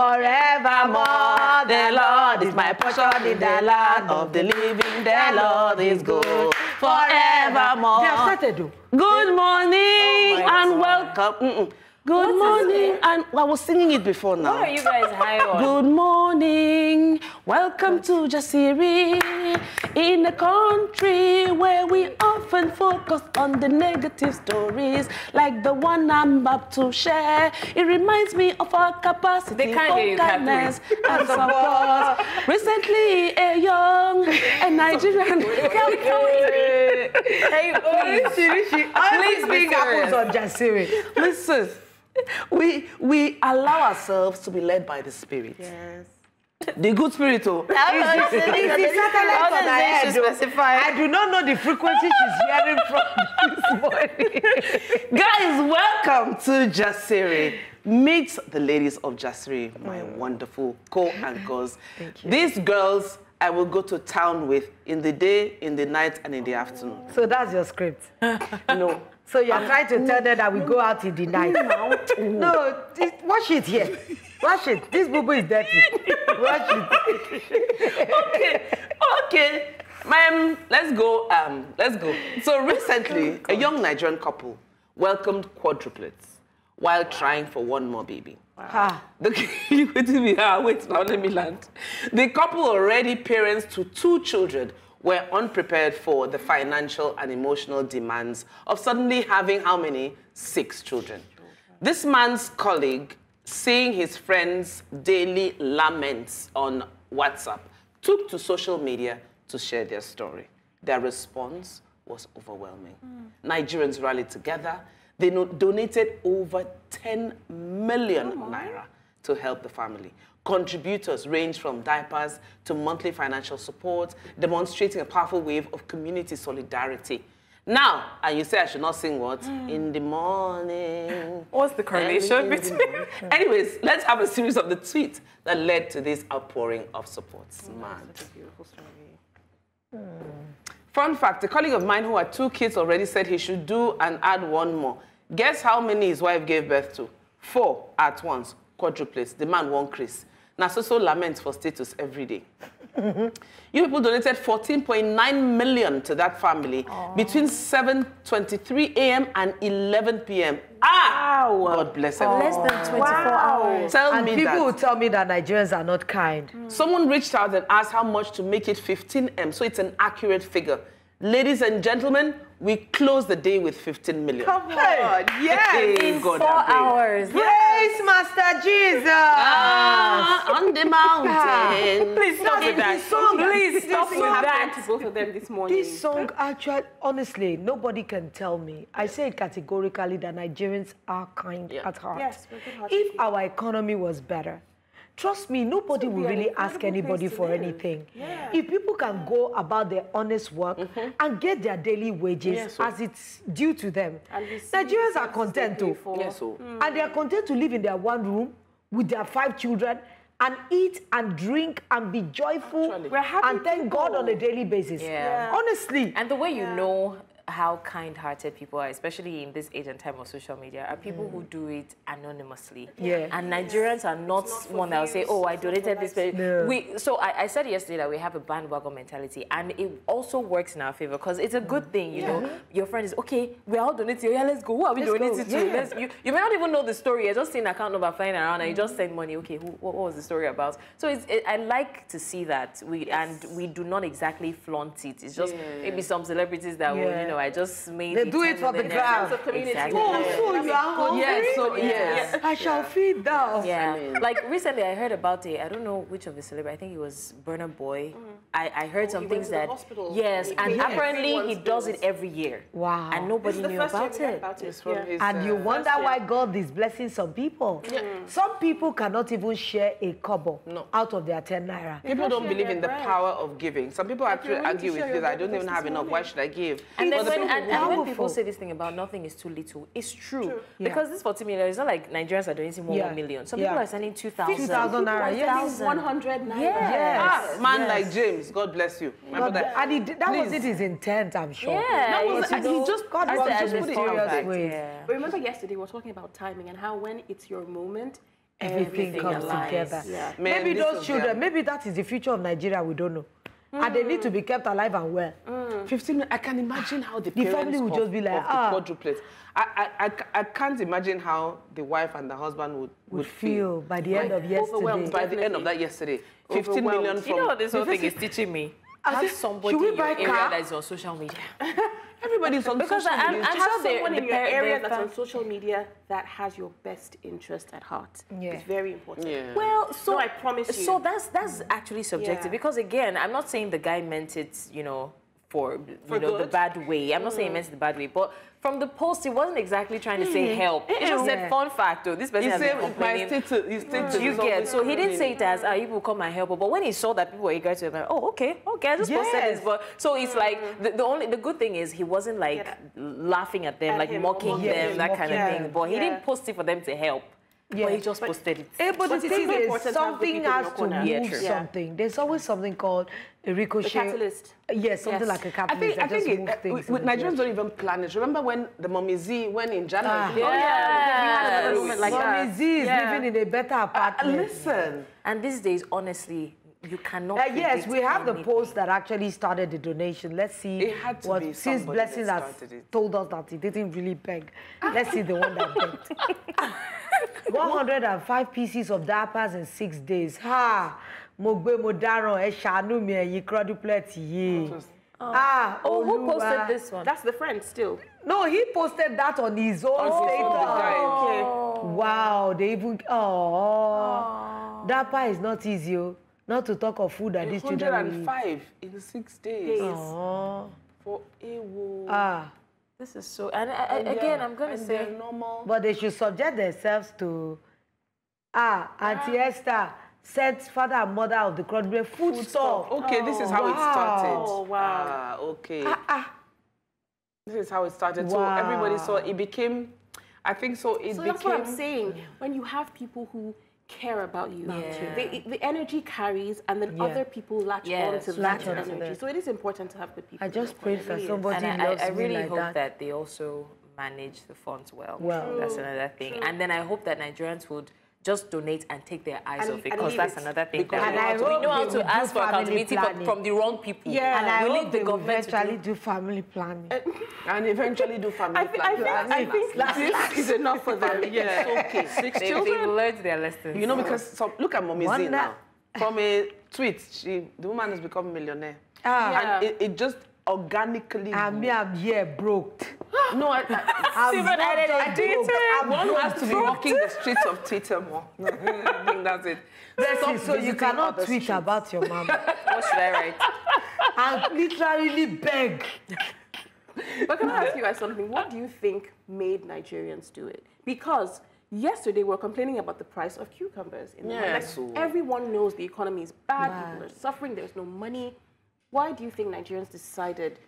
forevermore. The Lord is my portion in the land of the living. The Lord is good forevermore. They have started. Good morning and welcome. Good morning, and I was singing it before now. What are you guys high on? Good morning, welcome to Jasiri, in a country where we often focus on the negative stories, like the one I'm about to share. It reminds me of our capacity for kindness and support. Recently, a Nigerian. Hey, please bring apples on Jasiri. Listen. We allow ourselves to be led by the Spirit. Yes. The good Spirit, oh. It's the satellite on my head. I do not know the frequency she's hearing from this morning. Guys, welcome to Jasiri. Meet the ladies of Jasiri, my wonderful co-anchors. These girls I will go to town with in the day, in the night, and in the afternoon. So that's your script? No. So you're trying to tell them that we go out in the night? No, wash it here. Wash it. This boo-boo is dirty. Wash it. Okay. Ma'am, let's go. So recently, a young Nigerian couple welcomed quadruplets while trying for one more baby. Wow. Wait, now let me land. The couple, already parents to 2 children, were unprepared for the financial and emotional demands of suddenly having how many? 6 children. This man's colleague, seeing his friends' daily laments on WhatsApp, took to social media to share their story. Their response was overwhelming. Nigerians rallied together. They donated over 10 million naira to help the family. Contributors range from diapers to monthly financial support, demonstrating a powerful wave of community solidarity. Now, and you say I should not sing what? In the morning. What's the correlation between? Anyways, let's have a series of the tweets that led to this outpouring of support. Man. Such a beautiful story. Fun fact, a colleague of mine who had 2 kids already said he should do and add 1 more. Guess how many his wife gave birth to? 4 at once. Quadruplets. The man won Chris. Now, so laments for status every day. You people donated 14.9 million to that family between 7:23 a.m. and 11 p.m. Wow! God bless everyone. Less than 24 hours. Tell me people that. will tell me that Nigerians are not kind. Someone reached out and asked how much to make it 15M, so it's an accurate figure. Ladies and gentlemen, we close the day with 15 million. Come on. Yes. Hey, In God, 4 hours. Praise Master Jesus. On the mountain. Please stop with that. Please stop with that. To both of them this morning. This song, actually, honestly, nobody can tell me. I say it categorically that Nigerians are kind at heart. Yes, we're good-hearted If people. our economy was better, trust me, nobody will really ask anybody for anything. Yeah. If people can go about their honest work and get their daily wages as it's due to them, Nigerians are content too. Yes, so. And they are content to live in their 1 room with their 5 children and eat and drink and be joyful and thank God on a daily basis. Yeah. Honestly. And the way you know how kind-hearted people are, especially in this age and time of social media, are people who do it anonymously. Yeah. And Nigerians are not one that will say, oh, I donated this. No. So I said yesterday that we have a bandwagon mentality, and it also works in our favor because it's a good thing, you know. Your friend is, okay, we're all donating. Yeah, let's go. Who are we donating to? You may not even know the story. You're just seeing an account number flying around and you just send money. Okay, what was the story about? So I like to see that. And we do not exactly flaunt it. It's just maybe some celebrities that will, you know, I just made They do it for the crowd. Exactly. Oh, so you are hungry? Yes. I shall feed thou. Yeah. Like recently I heard about I don't know which of the celebrities, I think it was Burna Boy. I heard some things that, yes, and apparently he does it every year. Wow. And nobody knew about it. And you wonder why God is blessing some people. Some people cannot even share a kobo out of their 10 naira. People don't believe in the power of giving. Some people actually argue with this. I don't even have enough. Why should I give? And then when people say this thing about nothing is too little, it's true. Because this 40 million, it's not like Nigerians are donating 1 million. Some people are sending 2,000. 2,000 naira. Yes. 100 naira. Yes. Man like James, God bless you. Remember that? And that wasn't his intent, I'm sure. Yeah. And he just God wants to put it in serious ways. But remember yesterday we were talking about timing and how when it's your moment, everything comes together. Yeah. Maybe those children, maybe that is the future of Nigeria, we don't know. And they need to be kept alive and well. 15, I can imagine how the family would just be like, the quadruplets. I can't imagine how the wife and the husband would feel by the end of yesterday. By the end of that yesterday. 15 million from... You know what this whole thing is teaching me? Have somebody in your area that is on social media. Everybody's on social media. I'm sure someone in your area that's on social media that has your best interest at heart. It's very important. Yeah. Well, so I promise you. So that's actually subjective because again, I'm not saying the guy meant it, you know, for the bad way. I'm not saying he meant it the bad way, but from the post, he wasn't exactly trying to say help. He just said, fun fact, this person has been complaining. You get, so he didn't say it as, you will come and help. But when he saw that people were eager to, like, oh, okay, I just posted this. But so it's like the good thing is he wasn't like laughing at them, like mocking them, that kind of thing. But he didn't post it for them to help. Yeah, but he just posted it. But the thing is, something has to move something. There's always something called a ricochet. A catalyst. Yes, something like a catalyst. I think with Nigerians don't even plan it. Remember when the Mommy Z went in January? We had another moment like that. Mommy Z is living in a better apartment. Listen. And these days, honestly, you cannot yes, we have the post that actually started the donation. Let's see it had to be since Blessing has told us that he didn't really beg. Let's see the one that begged. 105 pieces of diapers in 6 days. Ha! Mogbe Modaro, Eshanu me, ye Quadruplets ye. Who posted this one? That's the friend still. No, he posted that on his own status. Okay. Wow, they even diaper is not easy. Not to talk of food that these children will 105 in 6 days. For a This is so... And again, I'm going to say... normal. But they should subject themselves to... Auntie Esther sets father and mother of the quadruplets food stuff. Okay, this is how it started. Oh, wow. Okay. This is how it started. So everybody saw it became... I think so it became... That's what I'm saying. When you have people who care about you, the energy carries, and then other people latch on to that energy. So it is important to have good people. I just pray for somebody I really hope that they also manage the funds well. That's another thing. And then I hope that Nigerians would just donate and take their eyes off it, because that's another thing. We know how to ask for accountability from the wrong people. Yeah, and I hope the government eventually do family planning. And eventually do family planning. I think this is enough for them. Yeah. Okay. 6 children. They've learned their lessons. You know, because look at Mommy Z now. From a tweet, the woman has become a millionaire. And it just organically... I'm here broke. No, one has to be walking the streets of Twitter more. I think that's it. So you cannot tweet about your mom. What should I write? And literally beg. But can I ask you guys something? What do you think made Nigerians do it? Because yesterday we were complaining about the price of cucumbers. Everyone knows the economy is bad. People are suffering. There's no money. Why do you think Nigerians decided,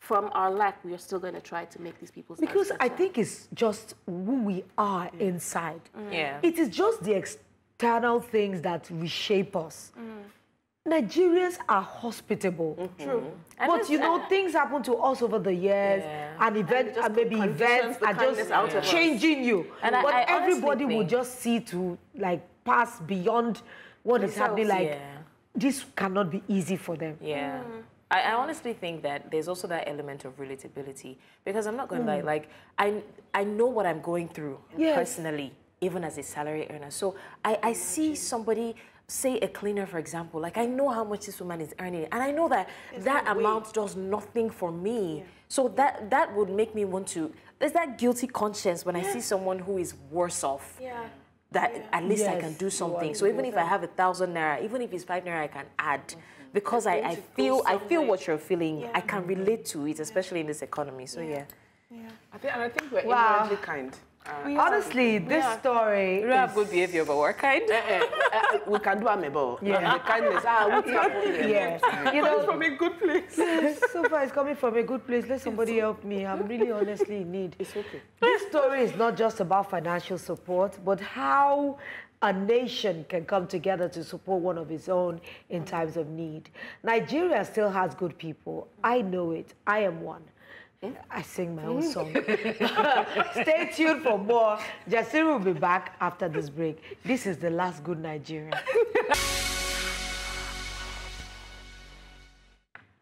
from our lack, we are still going to try to make these people's lives better? I think it's just who we are inside. Yeah. It is just the external things that reshape us. Nigerians are hospitable. True. But you know, things happen to us over the years, and events, and maybe events are just changing you. But everybody will just see to like pass beyond what is happening. Like this cannot be easy for them. Yeah. I honestly think that there's also that element of relatability, because I'm not going to lie, like I know what I'm going through personally, even as a salary earner. So I see somebody, say a cleaner, for example, like I know how much this woman is earning, and I know that that amount does nothing for me. So that would make me want to, there's that guilty conscience when I see someone who is worse off. That at least I can do something. So even if I have 1,000 naira, even if it's 5 naira, I can add. Because I feel what you're feeling. I can relate to it, especially in this economy. So I think we're inherently kind. Honestly, this story. We don't have good behavior, but we're kind. We can do amebo. The kindness. What's happening? You know, from a good place. So far, it's coming from a good place. Let somebody help me. I'm really honestly in need. It's okay. This story is not just about financial support, but how a nation can come together to support one of its own in times of need. Nigeria still has good people. I know it. I am one. I sing my own song. Stay tuned for more. Jasiri will be back after this break. This is the last good Nigerian.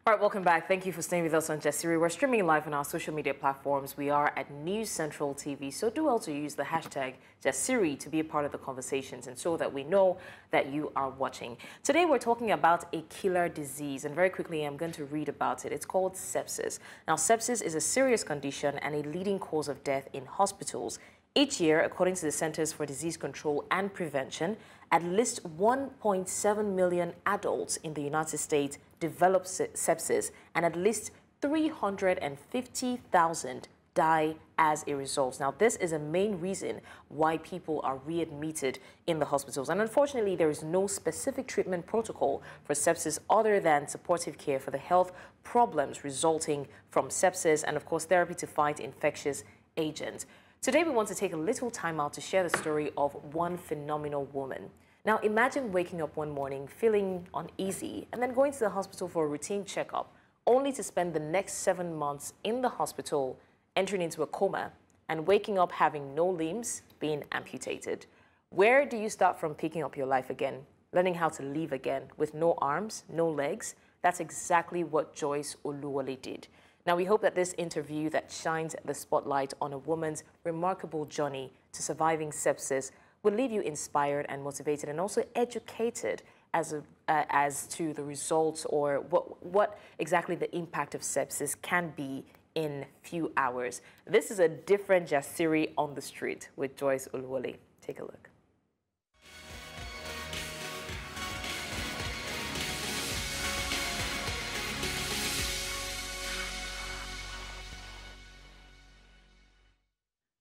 All right, welcome back. Thank you for staying with us on Jasiri. We're streaming live on our social media platforms. We are at News Central TV, so do also use the hashtag Jasiri to be a part of the conversations and so that we know that you are watching. Today, we're talking about a killer disease, and very quickly, I'm going to read about it. It's called sepsis. Now, sepsis is a serious condition and a leading cause of death in hospitals. Each year, according to the Centers for Disease Control and Prevention, at least 1.7 million adults in the United States develop sepsis, and at least 350,000 die as a result. Now, this is a main reason why people are readmitted in the hospitals. And unfortunately, there is no specific treatment protocol for sepsis other than supportive care for the health problems resulting from sepsis and, of course, therapy to fight infectious agents. Today, we want to take a little time out to share the story of one phenomenal woman. Now, imagine waking up one morning feeling uneasy and then going to the hospital for a routine checkup, only to spend the next 7 months in the hospital, entering into a coma, and waking up having no limbs, being amputated. Where do you start from picking up your life again, learning how to live again with no arms, no legs? That's exactly what Joyce Oluwole did. Now, we hope that this interview that shines the spotlight on a woman's remarkable journey to surviving sepsis will leave you inspired and motivated and also educated as to the results or what exactly the impact of sepsis can be in few hours. This is a different Jasiri on the street with Joyce Oluwole. Take a look.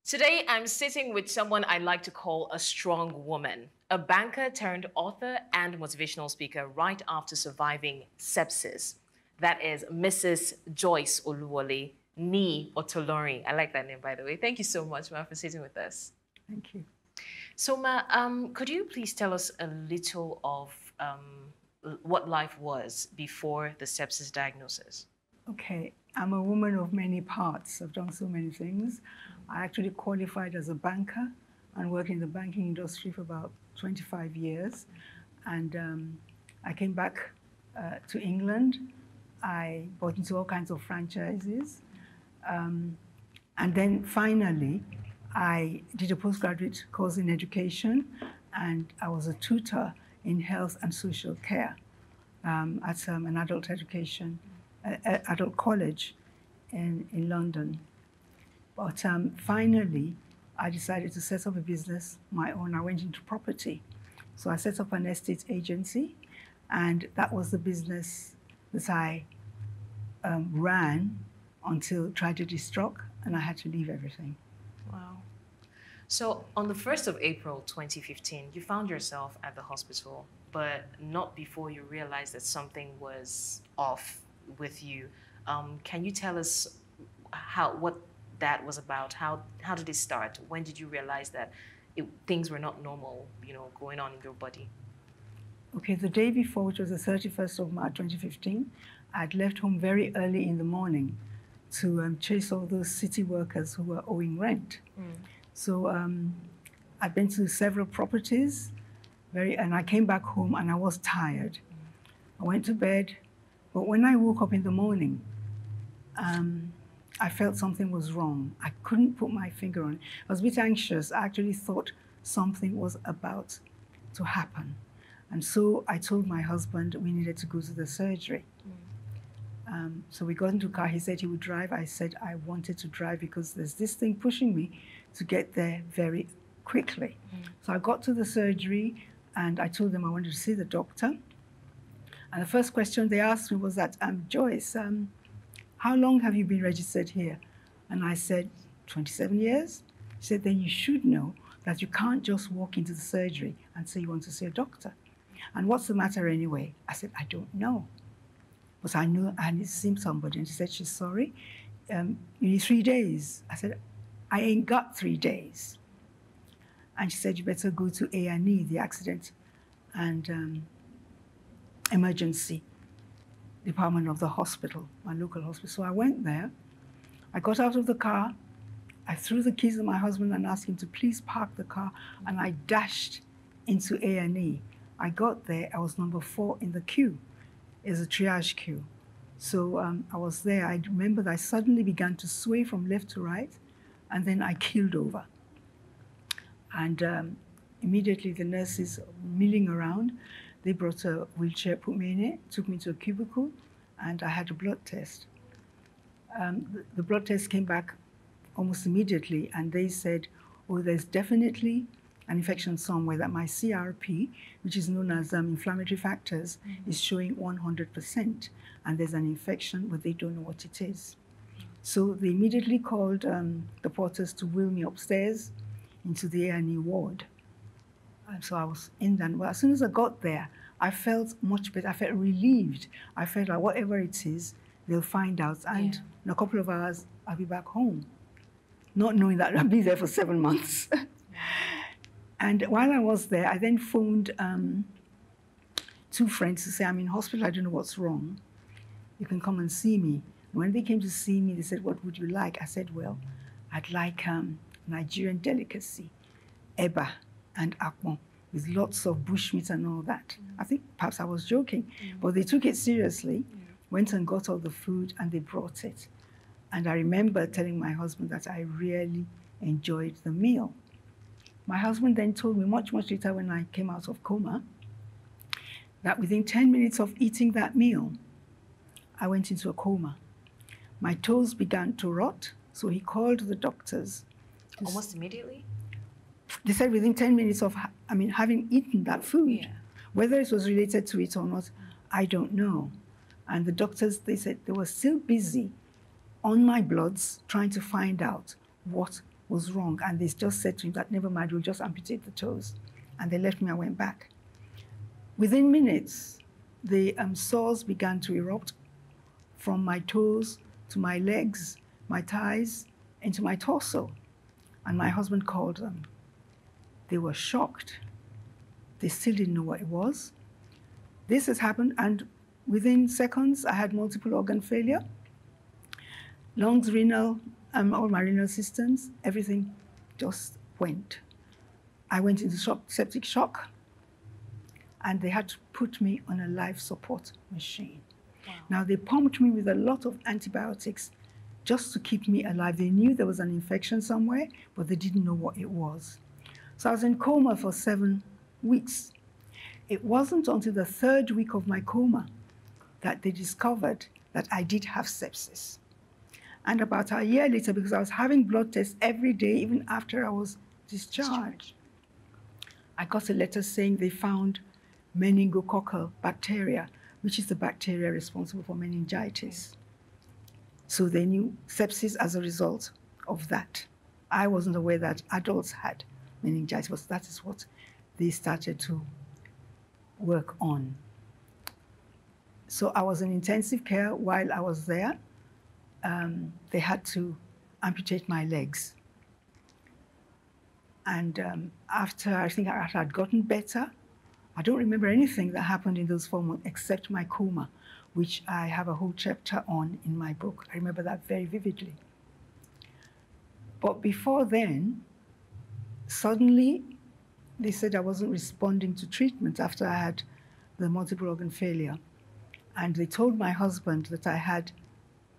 Today, I'm sitting with someone I like to call a strong woman, a banker turned author and motivational speaker right after surviving sepsis. That is Mrs. Joyce Oluwole, Ni Otolori. I like that name, by the way. Thank you so much, Ma, for sitting with us. Thank you. So, Ma, could you please tell us a little of what life was before the sepsis diagnosis? Okay, I'm a woman of many parts. I've done so many things. I actually qualified as a banker and worked in the banking industry for about 25 years. And I came back to England. I bought into all kinds of franchises. And then finally, I did a postgraduate course in education, and I was a tutor in health and social care at an adult education, adult college in London. But finally, I decided to set up a business, my own. I went into property. So I set up an estate agency, and that was the business that I ran until tragedy struck, and I had to leave everything. Wow. So on the 1st of April 2015, you found yourself at the hospital, but not before you realized that something was off with you. Can you tell us what that was about? How did it start? When did you realize that things were not normal, going on in your body? Okay, the day before, which was the 31st of March 2015, I'd left home very early in the morning to chase all those city workers who were owing rent. So I'd been to several properties, and I came back home and I was tired. I went to bed, but when I woke up in the morning, I felt something was wrong. I couldn't put my finger on it. I was a bit anxious. I actually thought something was about to happen. And so I told my husband we needed to go to the surgery. So we got into a car. He said he would drive. I said I wanted to drive because there's this thing pushing me to get there very quickly. So I got to the surgery and I told them I wanted to see the doctor. And the first question they asked me was that, Joyce, how long have you been registered here? And I said, 27 years. He said, then you should know that you can't just walk into the surgery and say you want to see a doctor. And what's the matter anyway? I said, I don't know. But I knew I need to see somebody. And she said, she's sorry. You need 3 days. I said, I ain't got 3 days. And she said, you better go to A&E, the accident and emergency department of the hospital, my local hospital. So I went there. I got out of the car, I threw the keys to my husband and asked him to please park the car, and I dashed into A&E. I got there, I was number 4 in the queue. It's a triage queue. So I was there. I remember that I suddenly began to sway from left to right, and then I keeled over. And immediately the nurses milling around, they brought a wheelchair, put me in it, took me to a cubicle, and I had a blood test. The blood test came back almost immediately, and they said, oh, there's definitely an infection somewhere, that my CRP, which is known as inflammatory factors, is showing 100%. And there's an infection, but they don't know what it is. So they immediately called the porters to wheel me upstairs into the A&E ward. And so I was in that. Well, as soon as I got there, I felt much better. I felt relieved. I felt like whatever it is, they'll find out. And in a couple of hours, I'll be back home, not knowing that I'll be there for 7 months. And while I was there, I then phoned 2 friends to say, I'm in hospital, I don't know what's wrong. You can come and see me. When they came to see me, they said, what would you like? I said, well, I'd like Nigerian delicacy, eba and akpon, with lots of bushmeat and all that. I think perhaps I was joking, but they took it seriously, went and got all the food, and they brought it. And I remember telling my husband that I really enjoyed the meal. My husband then told me much, much later when I came out of coma that within 10 minutes of eating that meal, I went into a coma. My toes began to rot, so he called the doctors. Almost immediately? They said within 10 minutes of having eaten that food. Whether it was related to it or not, I don't know. And the doctors, they said they were still busy on my bloods trying to find out what was wrong. And they just said to him that, never mind, we'll just amputate the toes. And they left me, I went back. Within minutes, the sores began to erupt from my toes to my legs, my thighs, into my torso. And my husband called them. They were shocked. They still didn't know what it was. This has happened, and within seconds, I had multiple organ failure. Lungs, renal, all my renal systems, everything just went. I went into septic shock, and they had to put me on a life support machine. Wow. Now, they pumped me with a lot of antibiotics just to keep me alive. They knew there was an infection somewhere, but they didn't know what it was. So I was in coma for 7 weeks. It wasn't until the 3rd week of my coma that they discovered that I did have sepsis. And about a year later, because I was having blood tests every day, even after I was discharged, I got a letter saying they found meningococcal bacteria, which is the bacteria responsible for meningitis. So they knew sepsis as a result of that. I wasn't aware that adults had meningitis, but that is what they started to work on. So I was in intensive care while I was there. They had to amputate my legs. And after I think I had gotten better, I don't remember anything that happened in those 4 months except my coma, which I have a whole chapter on in my book. I remember that very vividly. But before then, suddenly, they said I wasn't responding to treatment after I had the multiple organ failure. And they told my husband that I had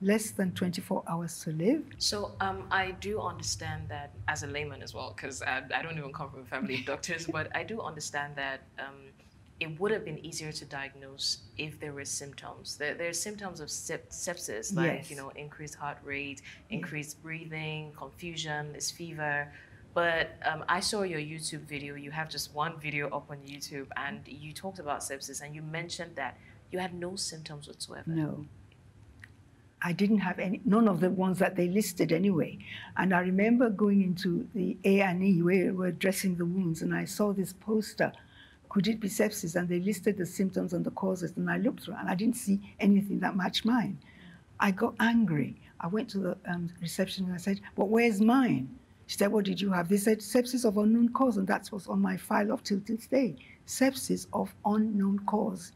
less than 24 hours to live. So I do understand that as a layman as well, because I don't even come from a family of doctors, but I do understand that it would have been easier to diagnose if there were symptoms. There are symptoms of sepsis, like increased heart rate, increased breathing, confusion, this fever. But I saw your YouTube video. You have just one video up on YouTube, and you talked about sepsis, and you mentioned that you had no symptoms whatsoever. No. I didn't have any, none of the ones that they listed anyway. And I remember going into the A&E where we were dressing the wounds, and I saw this poster, could it be sepsis? And they listed the symptoms and the causes, and I looked through, and I didn't see anything that matched mine. I got angry. I went to the reception, and I said, but where's mine? She said, what did you have? They said, sepsis of unknown cause, and that's what's on my file up till this day. Sepsis of unknown cause.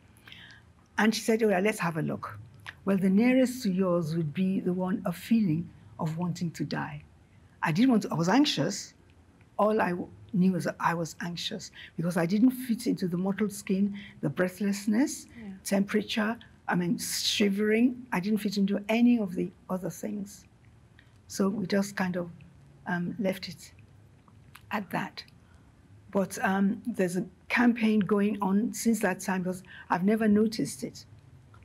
And she said, oh, yeah, let's have a look. Well, the nearest to yours would be the one, a feeling of wanting to die. I didn't want to, I was anxious. All I knew was that I was anxious because I didn't fit into the mottled skin, the breathlessness, temperature, shivering. I didn't fit into any of the other things. So we just kind of left it at that. But there's a campaign going on since that time because I've never noticed it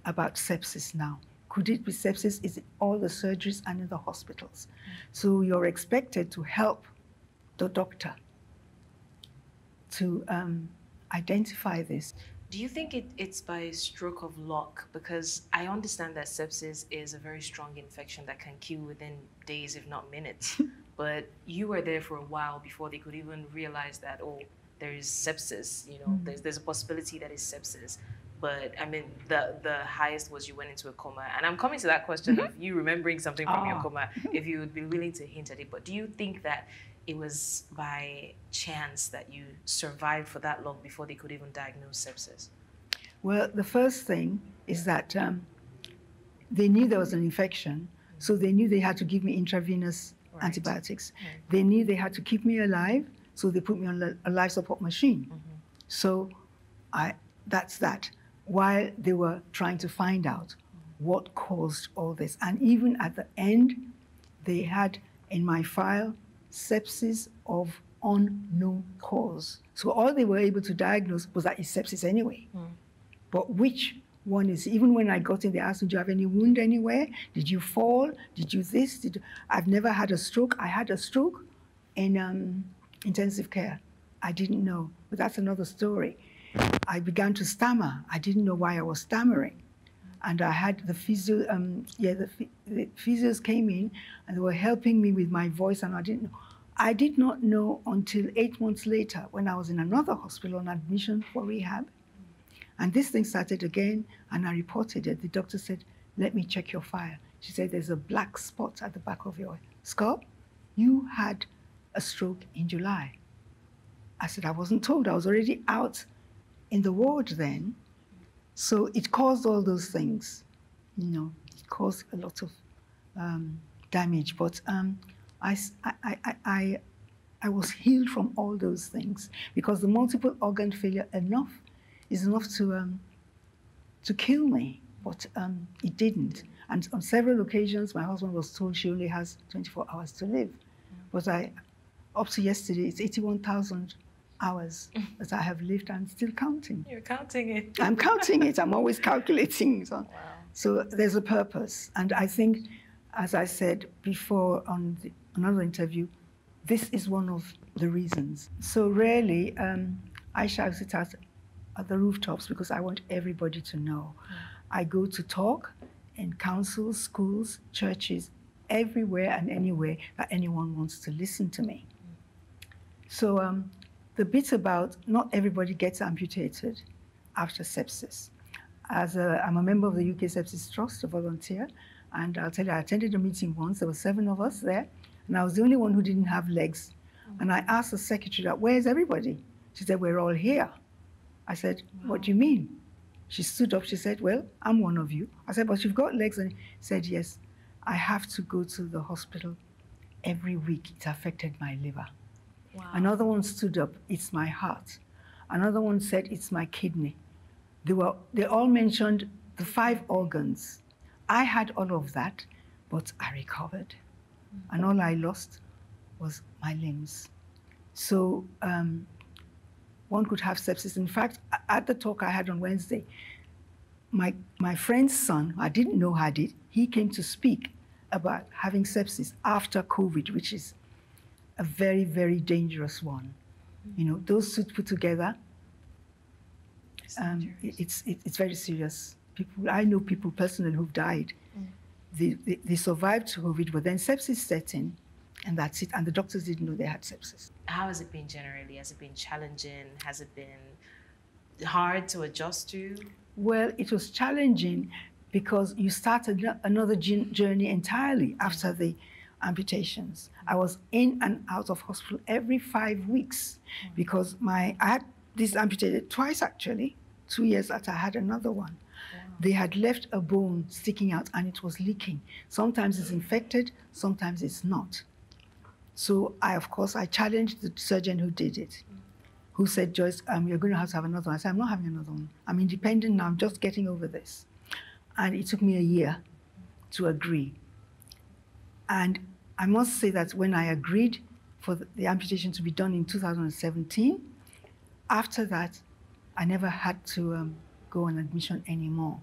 about sepsis now. Could it be sepsis? Is it all the surgeries and in the hospitals? So you're expected to help the doctor to identify this. Do you think it's by a stroke of luck? Because I understand that sepsis is a very strong infection that can kill within days, if not minutes. But you were there for a while before they could even realize that, oh, there is sepsis, you know, there's a possibility that it's sepsis. But I mean, the highest was you went into a coma. And I'm coming to that question of you remembering something from your coma, if you would be willing to hint at it. But do you think that it was by chance that you survived for that long before they could even diagnose sepsis? Well, the first thing is that they knew there was an infection, so they knew they had to give me intravenous antibiotics. They knew they had to keep me alive, so they put me on a life support machine. So that's that. While they were trying to find out what caused all this. And even at the end, they had in my file sepsis of unknown cause. So all they were able to diagnose was that it's sepsis anyway. But which one is, even when I got in, they asked me, do you have any wound anywhere? Did you fall? Did you this? I've never had a stroke. I had a stroke in intensive care. I didn't know, but that's another story. I began to stammer. I didn't know why I was stammering. And I had the physio, the physios came in and they were helping me with my voice, and I didn't know. I did not know until 8 months later when I was in another hospital on admission for rehab. And this thing started again, and I reported it. The doctor said, let me check your file. She said, there's a black spot at the back of your skull. You had a stroke in July. I said, I wasn't told. I was already out in the ward then. So it caused all those things. You know, it caused a lot of damage. But I was healed from all those things because the multiple organ failure is enough to kill me, but it didn't. And on several occasions, my husband was told she only has 24 hours to live. But up to yesterday, it's 81,000 hours that I have lived and still counting. You're counting it. I'm counting it. I'm always calculating. So there's a purpose. And I think, as I said before on another interview, this is one of the reasons. So rarely, I shall sit at the rooftops because I want everybody to know. I go to talk in councils, schools, churches, everywhere and anywhere that anyone wants to listen to me. So the bit about not everybody gets amputated after sepsis. I'm a member of the UK Sepsis Trust, a volunteer, and I'll tell you, I attended a meeting once. There were 7 of us there, and I was the only one who didn't have legs. And I asked the secretary, where's everybody? She said, we're all here. I said, what do you mean? She stood up, she said, well, I'm one of you. I said, but you've got legs. And she said, yes, I have to go to the hospital every week. It affected my liver. Wow. Another one stood up, it's my heart. Another one said, it's my kidney. They all mentioned the 5 organs. I had all of that, but I recovered. And all I lost was my limbs. So one could have sepsis. In fact, at the talk I had on Wednesday, my friend's son, I didn't know had it, he came to speak about having sepsis after COVID, which is a very, very dangerous one. You know, those two put together, it's very serious. I know people personally who've died. They survived COVID, but then sepsis set in, and that's it. And the doctors didn't know they had sepsis. How has it been generally? Has it been challenging? Has it been hard to adjust to? Well, it was challenging because you started another journey entirely after the amputations. I was in and out of hospital every 5 weeks because I had this amputated twice actually. 2 years after I had another one. Wow. They had left a bone sticking out and it was leaking. Sometimes it's infected, sometimes it's not. So of course, I challenged the surgeon who did it, who said, Joyce, you're going to have another one. I said, I'm not having another one. I'm independent now, I'm just getting over this. And it took me a year to agree. And I must say that when I agreed for the amputation to be done in 2017, after that, I never had to go on admission anymore.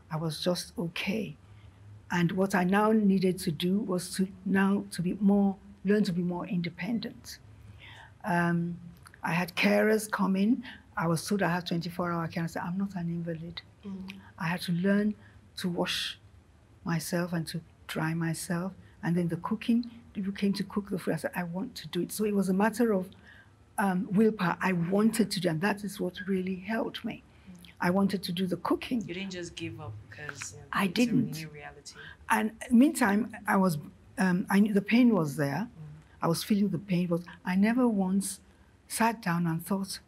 I was just okay. And what I now needed to do was to learn to be more independent. I had carers come in. I was told I had 24-hour care. I said, I'm not an invalid. I had to learn to wash myself and to dry myself. And then the cooking, people came to cook the food. I said, I want to do it. So it was a matter of willpower. I wanted to do, and that is what really helped me. I wanted to do the cooking. You didn't just give up because I didn't. It's a new reality. And meantime, I knew the pain was there. I was feeling the pain, but I never once sat down and thought,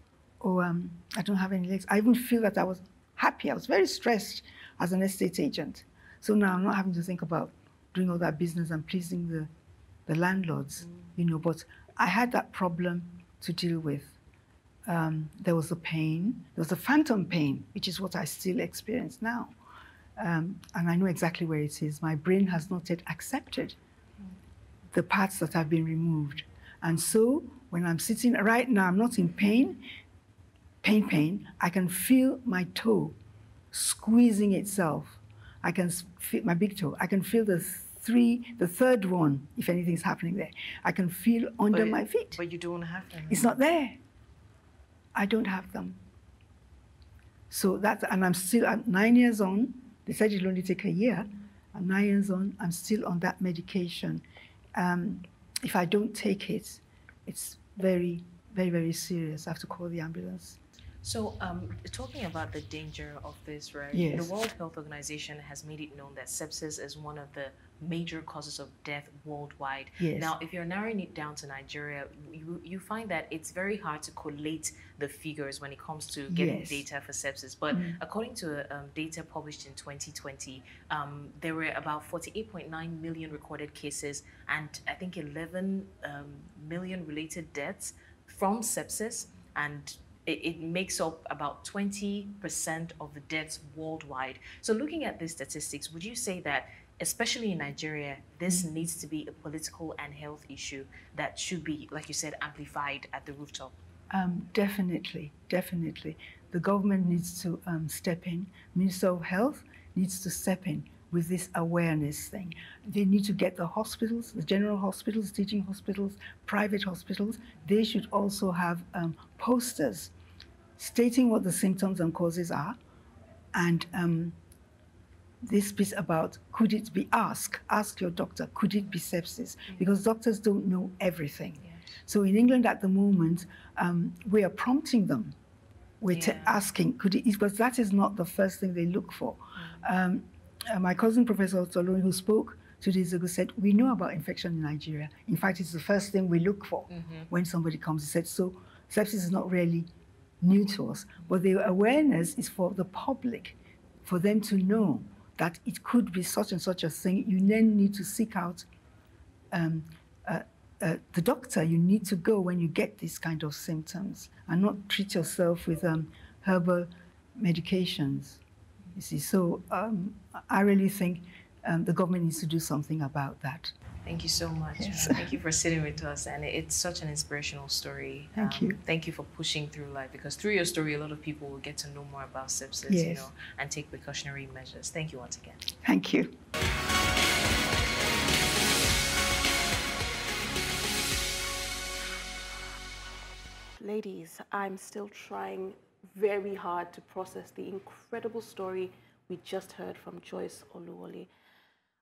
oh, I don't have any legs. I even feel that I was happy. I was very stressed as an estate agent. So now I'm not having to think about doing all that business and pleasing the landlords, but I had that problem to deal with. There was the pain, there was the phantom pain, which is what I still experience now. And I know exactly where it is. My brain has not yet accepted the parts that have been removed. And so when I'm sitting right now, I'm not in pain, I can feel my toe squeezing itself. I can feel my big toe. I can feel the third one, if anything's happening there. I can feel under my feet. But you don't have them. It's not there. I don't have them. So and I'm 9 years on. They said it'll only take a year. I'm 9 years on, I'm still on that medication. If I don't take it, it's very, very, very serious. I have to call the ambulance. So, talking about the danger of this, right? Yes. The World Health Organization has made it known that sepsis is one of the major causes of death worldwide. Yes. Now, if you're narrowing it down to Nigeria, you find that it's very hard to collate the figures when it comes to getting data for sepsis. But according to data published in 2020, there were about 48.9 million recorded cases and I think 11 million related deaths from sepsis, and it makes up about 20% of the deaths worldwide. So looking at these statistics, would you say that, especially in Nigeria, this needs to be a political and health issue that should be, like you said, amplified at the rooftop? Definitely, definitely. The government needs to step in. Minister of Health needs to step in with this awareness thing. They need to get the hospitals, the general hospitals, teaching hospitals, private hospitals. They should also have posters stating what the symptoms and causes are, and this piece about, could it be ask your doctor, could it be sepsis? Because doctors don't know everything. Yes. So in England at the moment, we are prompting them. We're asking, could it, because that is not the first thing they look for. My cousin, Professor Oluwole, who spoke 2 days ago, said, we know about infection in Nigeria. In fact, it's the first thing we look for when somebody comes. He said, so sepsis is not really new to us, but the awareness is for the public, for them to know that it could be such and such a thing. You then need to seek out the doctor. You need to go when you get these kind of symptoms and not treat yourself with herbal medications. You see, so I really think the government needs to do something about that. Thank you so much. Yes. Thank you for sitting with us, and it's such an inspirational story. Thank you. Thank you for pushing through life, because through your story, a lot of people will get to know more about sepsis, yes, and take precautionary measures. Thank you once again. Thank you. Ladies, I'm still trying very hard to process the incredible story we just heard from Joyce Oluwole.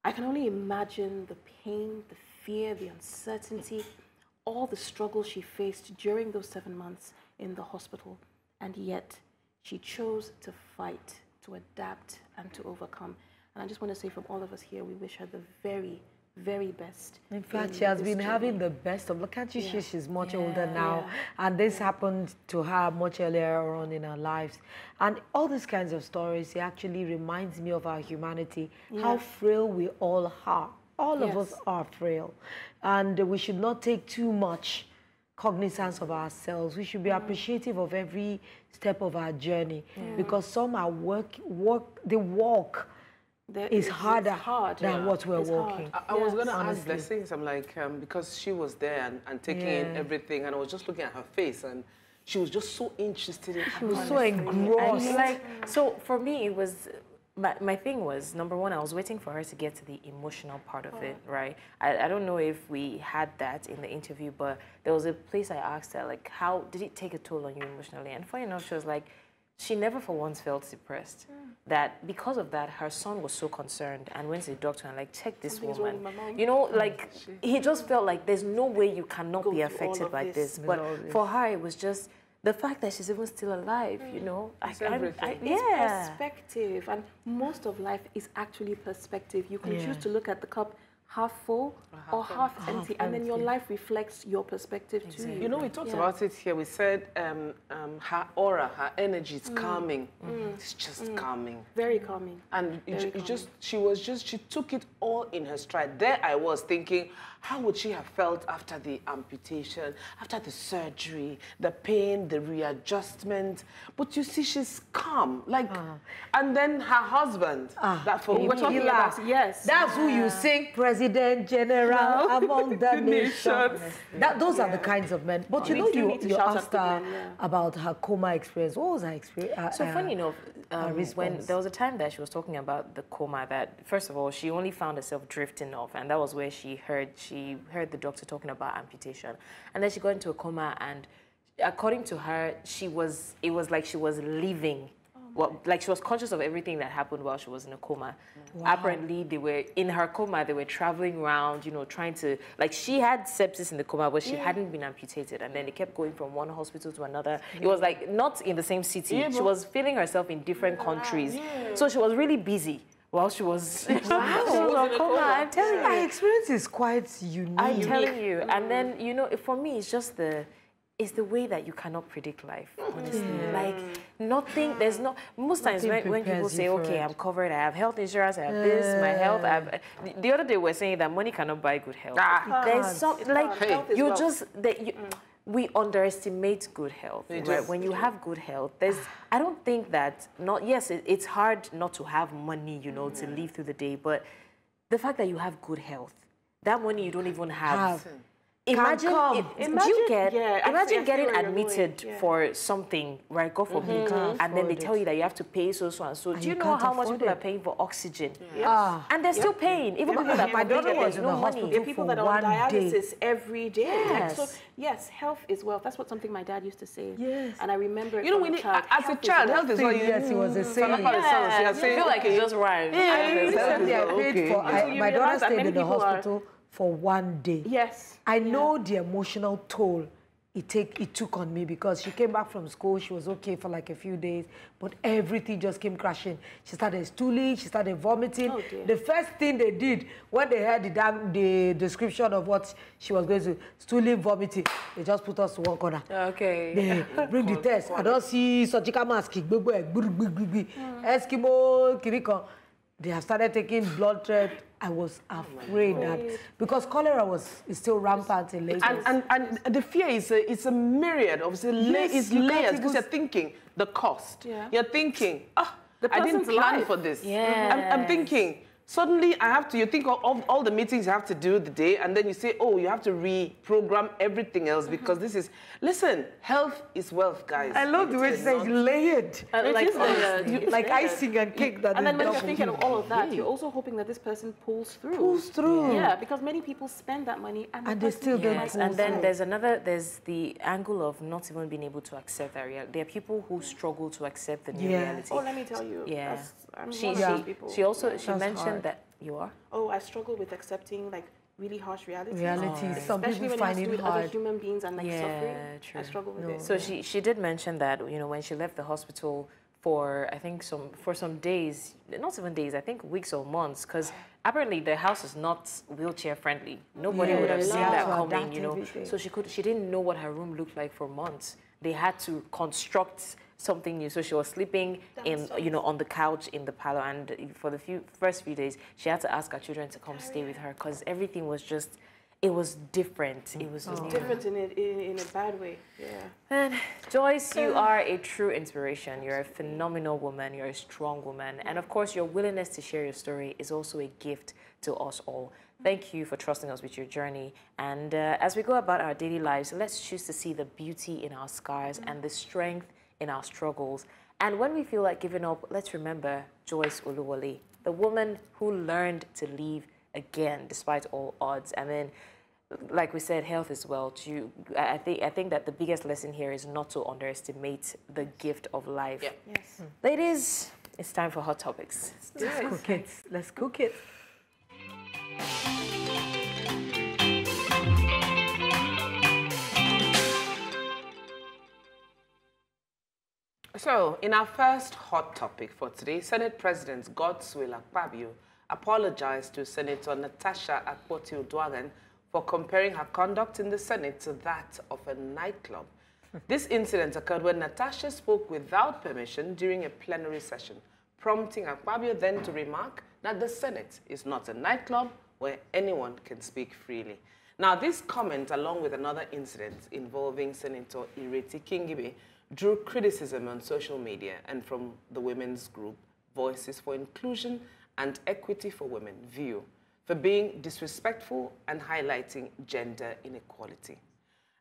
I can only imagine the pain, the fear, the uncertainty, all the struggles she faced during those 7 months in the hospital. And yet, she chose to fight, to adapt, and to overcome. And I just want to say from all of us here, we wish her the very, very best. In fact, she has been having the best of, can't you see she's much older now? And this happened to her much earlier on in her lives. And all these kinds of stories, it actually reminds me of our humanity, how frail we all are. All of us are frail. And we should not take too much cognizance of ourselves. We should be appreciative of every step of our journey, because some are the walk is harder than what we're walking. I was going to ask Blessings, I'm like, because she was there and taking in everything, and I was just looking at her face, and she was just so interested in She was so engrossed. So for me, it was, my thing was, number one, I was waiting for her to get to the emotional part of it, right? I don't know if we had that in the interview, but there was a place I asked her, like, how did it take a toll on you emotionally? And funny enough, she was like, she never for once felt depressed. That because of that, her son was so concerned and went to the doctor and like, check this woman. You know, like, he just felt like there's no way you cannot be affected by this. But for her, it was just the fact that she's even still alive, you know. It's perspective, and most of life is actually perspective. You can choose to look at the cup half full or half empty, and then your life reflects your perspective too. You know, we talked about it here. We said her aura, her energy is calming. It's just calming. Very calming. And she took it all in her stride. There I was thinking, how would she have felt after the amputation, after the surgery, the pain, the readjustment? But you see, she's calm. Like, and then her husband, that for we're talking about, that's who you sing, President General among the nations. Those are the kinds of men. But you know, you asked her about her coma experience. What was her experience? So funny enough, when there was a time that she was talking about the coma, that first of all, she only found herself drifting off, and that was where she heard the doctor talking about amputation, and then she got into a coma, and according to her, it was like she was living. Well, like she was conscious of everything that happened while she was in a coma. Apparently, they were in her coma. They were traveling around, you know, trying to, like, she had sepsis in the coma, but she hadn't been amputated. And then they kept going from one hospital to another. It was like not in the same city. She was feeling herself in different countries. So she was really busy while she was in a coma. I'm telling you, my experience is quite unique. I'm telling you. And then, you know, for me, it's just it's the way that you cannot predict life, honestly. Like, nothing, there's no, most times when people say, okay, I'm covered, I have health insurance, I have this, my health, the other day we're saying that money cannot buy good health. There's some, like, you just, we underestimate good health, right? When you have good health, I don't think that, it's hard not to have money, you know, to live through the day, but the fact that you have good health, that money you don't even have. Imagine getting admitted for something, right? God forbid, and then they tell you that you have to pay so and so. Do you know how much people are paying for oxygen? And they're still paying, even people that my daughter was in the hospital. There are people that are on dialysis every day. Yes. So yes, health is wealth. That's something my dad used to say. Yes. And I remember it. You know, as a child, health is what you. Yes, he was a saying. I feel like it's just rhymes. My daughter stayed in the hospital for 1 day. Yes. I know the emotional toll it took on me, because she came back from school, she was okay for like a few days, but everything just came crashing. She started stooling, she started vomiting. Oh, dear. The first thing they did, when they heard the description of what she was going to, stooling, vomiting, they just put us to one corner. Okay. They bring the test. I don't see surgical mask, Eskimo, Kiriko. They have started taking blood test. I was afraid that, because cholera is still rampant in Lagos. And the fear is it's a myriad of layers, because you're thinking the cost. Yeah. You're thinking, I didn't plan for this. Yeah. I'm thinking, suddenly you think of all the meetings you have to do the day, and then you say, oh, you have to reprogram everything else, because this is, listen, health is wealth, guys. I love the way she says layered. Like icing and cake. And then when you're thinking of all of that, you're also hoping that this person pulls through. Yeah, because many people spend that money and they still don't pull And then there's the angle of not even being able to accept that reality. There are people who struggle to accept the new reality. Oh, let me tell you. Yeah. She mentioned that you are. Oh, I struggle with accepting like really harsh realities. Some people find it hard. Other human beings and like suffering. True. I struggle with it. So she did mention that, you know, when she left the hospital for, I think, some days, not even days, I think weeks or months, because apparently the house is not wheelchair friendly. Nobody would have seen that coming, you know. So she didn't know what her room looked like for months. They had to construct something new. So she was sleeping on the couch in the parlor, and for the first few days, she had to ask her children to come stay with her because everything was just, it was different. It was different in a bad way. Yeah. And Joyce, you are a true inspiration. You're a phenomenal woman. You're a strong woman. And of course, your willingness to share your story is also a gift to us all. Thank you for trusting us with your journey. And as we go about our daily lives, let's choose to see the beauty in our scars and the strength in our struggles. And when we feel like giving up, let's remember Joyce Oluwole, the woman who learned to live again despite all odds. And then, like we said, health as well. I think that the biggest lesson here is not to underestimate the gift of life. Yeah. Yes. Ladies, it's time for Hot Topics. Let's cook it. Let's cook it. So, in our first hot topic for today, Senate President Godswill Akpabio apologized to Senator Natasha Akpoti-Uduaghan for comparing her conduct in the Senate to that of a nightclub. This incident occurred when Natasha spoke without permission during a plenary session, prompting Akpabio then to remark that the Senate is not a nightclub where anyone can speak freely. Now, this comment, along with another incident involving Senator Ireti Kingibe, drew criticism on social media and from the women's group Voices for Inclusion and Equity for Women, VIEW, for being disrespectful and highlighting gender inequality.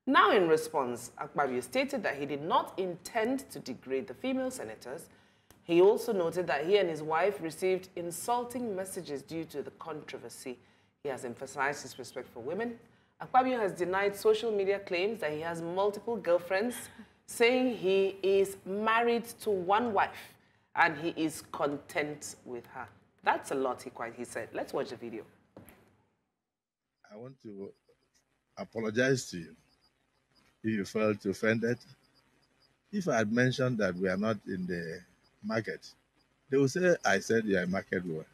Now, in response, Akpabio stated that he did not intend to degrade the female senators. He also noted that he and his wife received insulting messages due to the controversy. He has emphasized his respect for women. Akpabio has denied social media claims that he has multiple girlfriends, saying he is married to one wife and he is content with her. That's a lot, he said. Let's watch the video. I want to apologize to you if you felt offended. If I had mentioned that we are not in the market, they will say I said you are a market woman.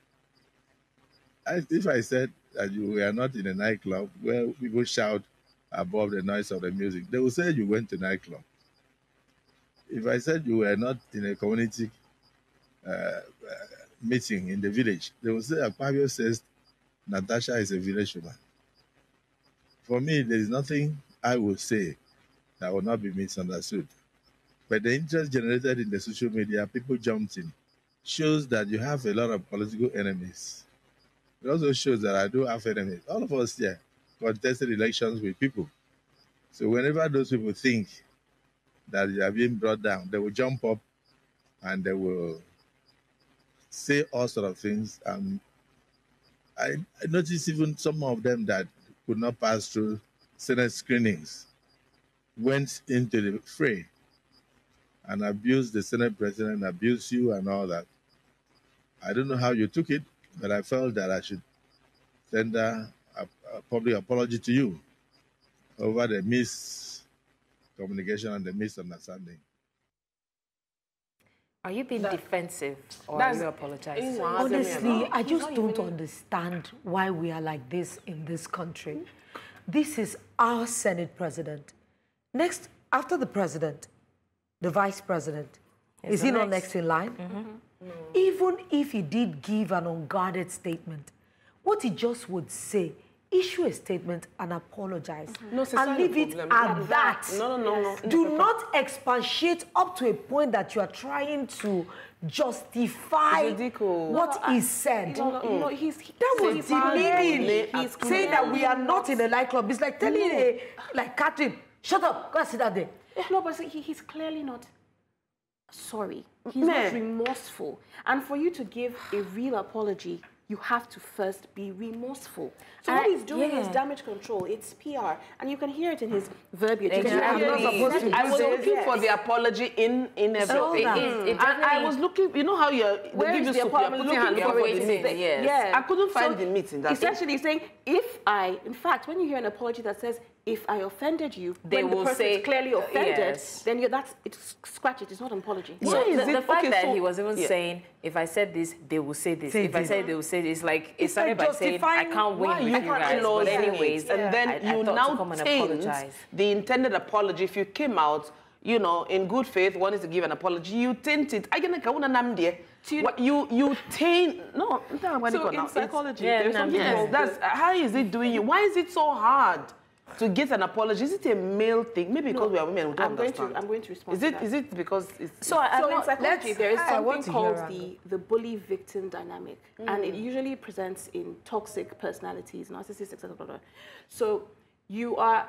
If I said that you were not in a nightclub where people shout above the noise of the music, they will say you went to a nightclub. If I said you were not in a community meeting in the village, they will say Akpabio says Natasha is a village woman. For me, there is nothing I would say that will not be misunderstood. But the interest generated in the social media, people jumped in, shows that you have a lot of political enemies. It also shows that I do have enemies. All of us here contested elections with people. So whenever those people think that they are being brought down, they will jump up and they will say all sorts of things. I noticed even some of them that could not pass through Senate screenings went into the fray and abused the Senate president, abused you and all that. I don't know how you took it, but I felt that I should send a public apology to you over the miscommunication and the misunderstanding. Are you being defensive or are you apologizing? Honestly, I just don't understand why we are like this in this country. This is our Senate president. Next, after the president, the vice president. Is he not next in line? No. Even if he did give an unguarded statement, what he just would say, issue a statement and apologize. No, and leave it at that. No. Do not expatiate up to a point that you are trying to justify what he said. That was demeaning. He's saying that we are not in a nightclub. It's like telling Catherine, shut up, go and sit down there. No, but he's clearly not sorry. He's not remorseful. And for you to give a real apology, you have to first be remorseful. So what he's doing is damage control. It's PR. And you can hear it in his verbiage. I was looking for the apology in everything. I was looking, you know how they give you soup, you're putting hand for the meat. Yes. I couldn't find the meat in that. Essentially saying, in fact, when you hear an apology that says, if I offended you, they when will the person say is clearly offended, yes. then scratch it. It's not an apology. So the fact that he was even saying, if I said this, they will say this. If I said they will say this, like it started by saying, I can't win with you guys. But anyways, and then you now taint the intended apology. If you came out, you know, in good faith, wanted to give an apology, you taint it. You taint. No, so in psychology, there's something called that's how is it doing you? Why is it so hard to get an apology? Is it a male thing? Maybe because we are women, we don't understand. I'm going to respond. Is it because it's so in psychology there is something called the bully-victim dynamic, and it usually presents in toxic personalities, narcissists, etc. So you are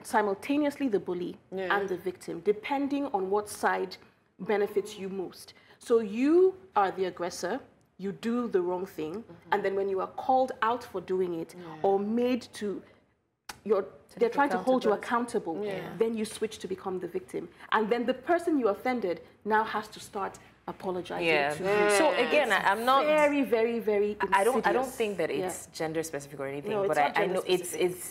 simultaneously the bully and the victim, depending on what side benefits you most. So you are the aggressor, you do the wrong thing, and then when you are called out for doing it or made to, they're trying to hold you accountable, then you switch to become the victim. And then the person you offended now has to start apologizing to you. So again, I'm not very, very, very insidious. I don't think that it's gender specific or anything, no, but I know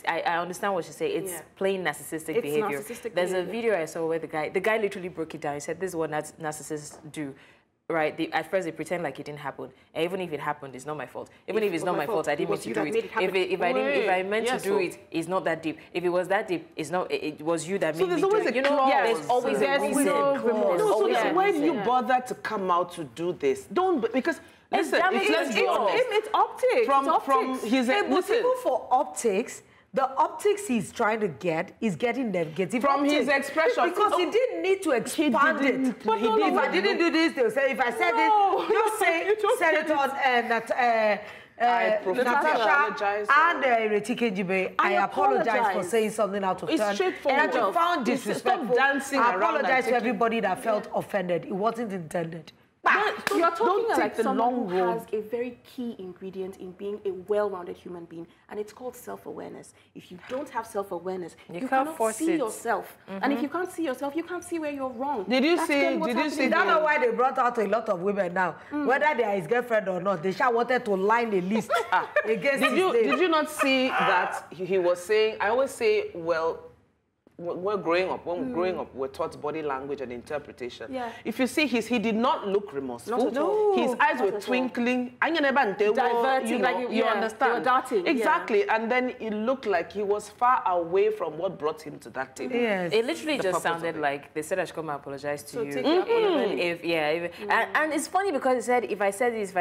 I understand what you say. It's plain narcissistic behavior. There's a video I saw where the guy literally broke it down. He said, "This is what narcissists do." Right? At first, they pretend like it didn't happen. And even if it happened, it's not my fault. Even if it's not my fault, I didn't mean to do it. If I meant to do it, it's not that deep. If it was that deep, it's not. It was you that made me do it. There's always a reason. So when you bother to come out to do this, don't, because listen, it's optics. From his people for optics. The optics he's trying to get is getting negative from his expression, because he didn't need to expand it. But if I didn't do this, they'll say. If I said it, just say it on Natasha and Retike Jibe. I apologize for saying something out of turn. And I found disrespectful. I apologize to everybody that felt offended. It wasn't intended. You're talking like someone who has a very key ingredient in being a well-rounded human being, and it's called self-awareness. If you don't have self-awareness, you cannot see yourself. And if you can't see yourself, you can't see where you're wrong. Did you see? That's not why they brought out a lot of women now. Whether they are his girlfriend or not, they sure wanted to line a list against his name. Did you not see that he was saying? I always say, well, when we're growing up, we're taught body language and interpretation. Yeah. If you see he did not look remorseful. Not at all. His eyes were twinkling. Diverting, you understand. They were darting. Exactly. And then it looked like he was far away from what brought him to that table. Yes. It literally just sounded like they said I should come and apologize to you. And it's funny because he said, if I said this,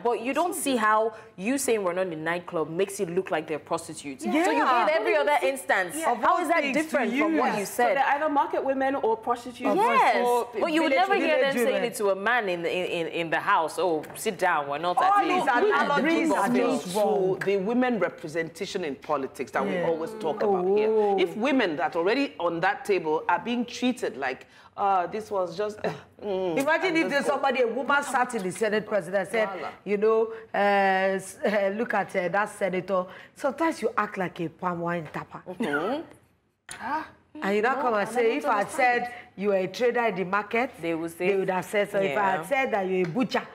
but you don't see how you saying we're not in a nightclub makes it look like they're prostitutes. Yeah. So you gave every other instance. How is that different from what you said? So they're either market women or prostitutes. Yes, but you would never hear them saying it to a man in the house. Oh, sit down. We're not at Which brings us to the women representation in politics that we always talk about here. If women that already on that table are being treated like this was just... Imagine if there's somebody, a woman sat in the Senate president and said, you know, look at that senator. Sometimes you act like a palm wine tapper. And you don't come and say, if I had said you were a trader in the market, they would have said so. If I had said that you're a butcher,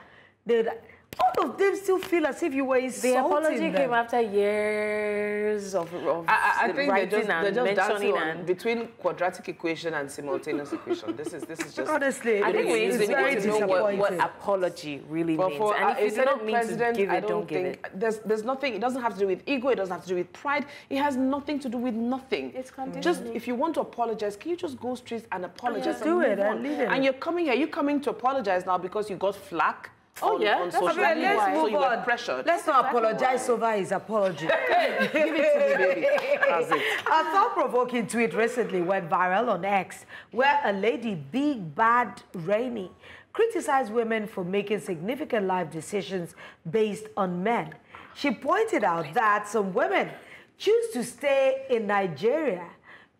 they would have... All of them still feel as if you were insulting them. The apology came after years of I think writing they're just mentioning dancing between quadratic equation and simultaneous equation. This is just... Honestly, I think we need to know what apology really means. And if you don't mean to give it, don't give it. There's nothing, it doesn't have to do with ego, it doesn't have to do with pride. It has nothing to do with nothing. It's conditioning. Just, if you want to apologize, can you just go straight and apologize? Just do it and leave it. And you're coming here, you're coming to apologize now because you got flack. On social media, let's move so you were on. pressured. Let's not apologize over his apology. Give it to me, baby. That's it. A thought-provoking tweet recently went viral on X, where a lady, Big Bad Rainy, criticized women for making significant life decisions based on men. She pointed out that some women choose to stay in Nigeria,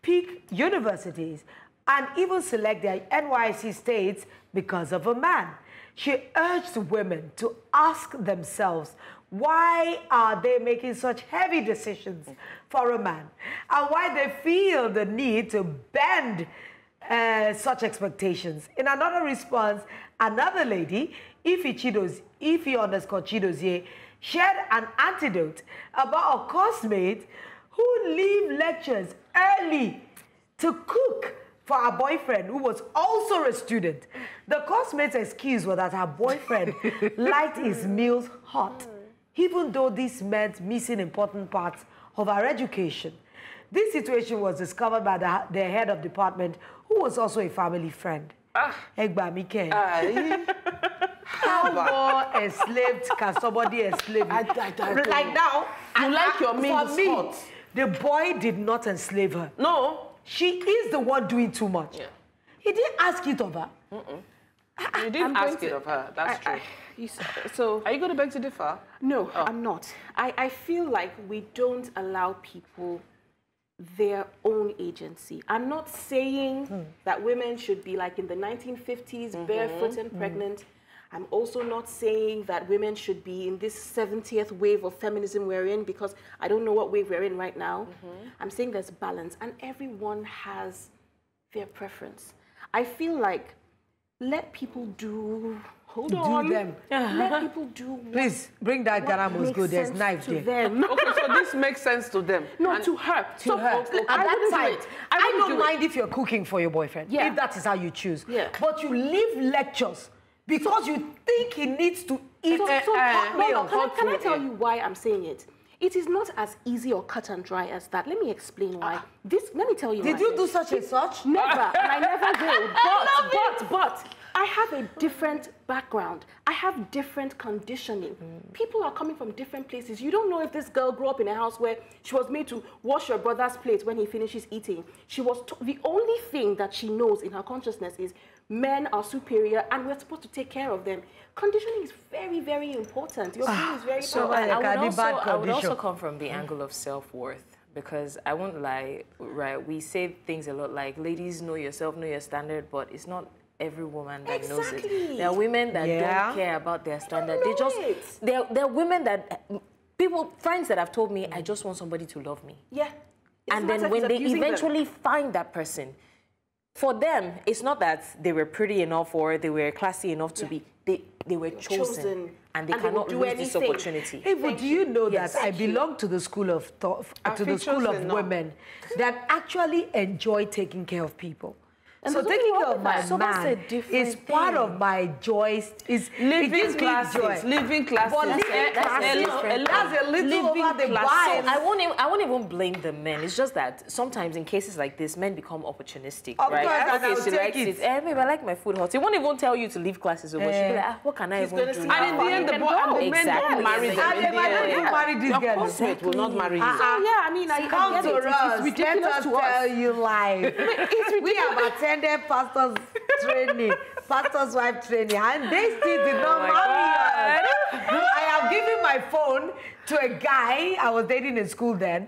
pick universities, and even select their NYC states because of a man. She urged women to ask themselves, why are they making such heavy decisions for a man? And why they feel the need to bend such expectations. In another response, another lady, Ify_Chidozie, shared an anecdote about a classmate who leave lectures early to cook for her boyfriend, who was also a student. The classmate's excuse was that her boyfriend liked his meals hot, even though this meant missing important parts of her education. This situation was discovered by the head of department, who was also a family friend. Egba Mike. How more enslaved can somebody enslave you? Like now, you like your meals hot. The boy did not enslave her. No. She is the one doing too much. Yeah. He didn't ask it of her. You didn't ask it of her. That's true. So, are you going to beg to differ? No, I'm not. I feel like we don't allow people their own agency. I'm not saying that women should be like in the 1950s, barefoot and pregnant. I'm also not saying that women should be in this 70th wave of feminism we're in, because I don't know what wave we're in right now. I'm saying there's balance, and everyone has their preference. I feel like let people do... Hold on. Do them. Let people do. Please bring that Ghana must go. There's knife there. Them. Okay, so this makes sense to them. No, and to her. To her. Okay. At that time, I don't mind it. if you're cooking for your boyfriend. Yeah. If that is how you choose. Yeah. But you leave lectures because you think he needs to eat hot meal. Can I tell you why I'm saying it? It is not as easy or cut and dry as that. Let me explain why. Let me tell you why. Did you do such and such? Never, and I never will. But I have a different background. I have different conditioning. People are coming from different places. You don't know if this girl grew up in a house where she was made to wash your brother's plate when he finishes eating. She was the only thing that she knows in her consciousness is men are superior and we're supposed to take care of them. Conditioning is very, very important. Your brain is very important. I would also come from the angle of self-worth. Because I won't lie, right? We say things a lot like, ladies, know yourself, know your standard, but it's not every woman that knows it. There are women that don't care about their standard. There are women that, friends that have told me, I just want somebody to love me. Yeah. And then when they eventually find that person, for them, it's not that they were pretty enough or they were classy enough to be, they were chosen. And they cannot lose this opportunity. Hey, but do you know that I belong to the school of women that actually enjoy taking care of people? And so taking care of my man is part of my joy. Is living classes. Living classes. But that's a little over the bar. I won't even blame the men. It's just that sometimes in cases like this, men become opportunistic, of right? Course, okay, she likes it. Hey, babe, I like my food hot. He won't even tell you to leave classes, but she'll be like, what can I even do? And in the end, the men don't marry them. And if I don't marry this girl, your classmate will not marry you. Yeah, I mean, I come to us. It's ridiculous Let us to tell you live. We have attended pastor's training, pastor's wife training, and they still did not marry us. I have given my phone to a guy I was dating in school then.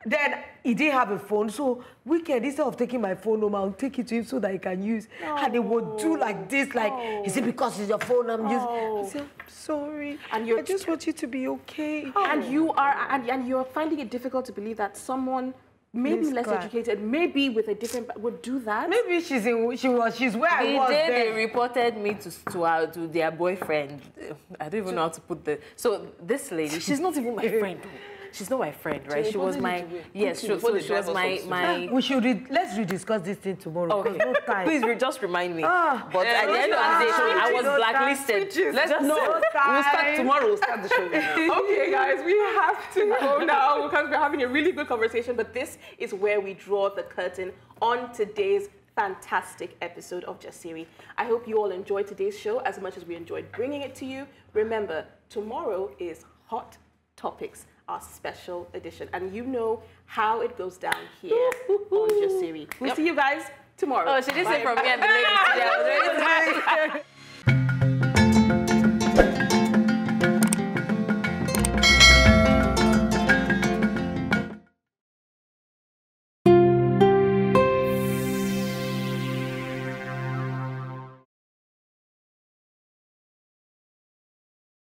Then he didn't have a phone, so weekend, instead of taking my phone home, I'll take it to him so that he can use. And they would do like this, like, is it because it's your phone I'm using? I said, I'm sorry, and I just want you to be okay. And you are, and you're finding it difficult to believe that someone maybe less educated, maybe with a different, would do that. Maybe she's where I was. They reported me to their boyfriend. I don't even know how to put the. So this lady, she's not even my friend. She's not my friend, right? She was my she was my. We should let's rediscuss this thing tomorrow. Okay. No time. Please just remind me. But at the end of the day, I was blacklisted. We'll start tomorrow. We'll start the show. Okay, guys, we have to go now because we're having a really good conversation. But this is where we draw the curtain on today's fantastic episode of Just Siri. I hope you all enjoyed today's show as much as we enjoyed bringing it to you. Remember, tomorrow is Hot Topics, our special edition. And you know how it goes down here on Just Siri. We'll see you guys tomorrow. Oh, she didn't say from me and the lady today. I was ready to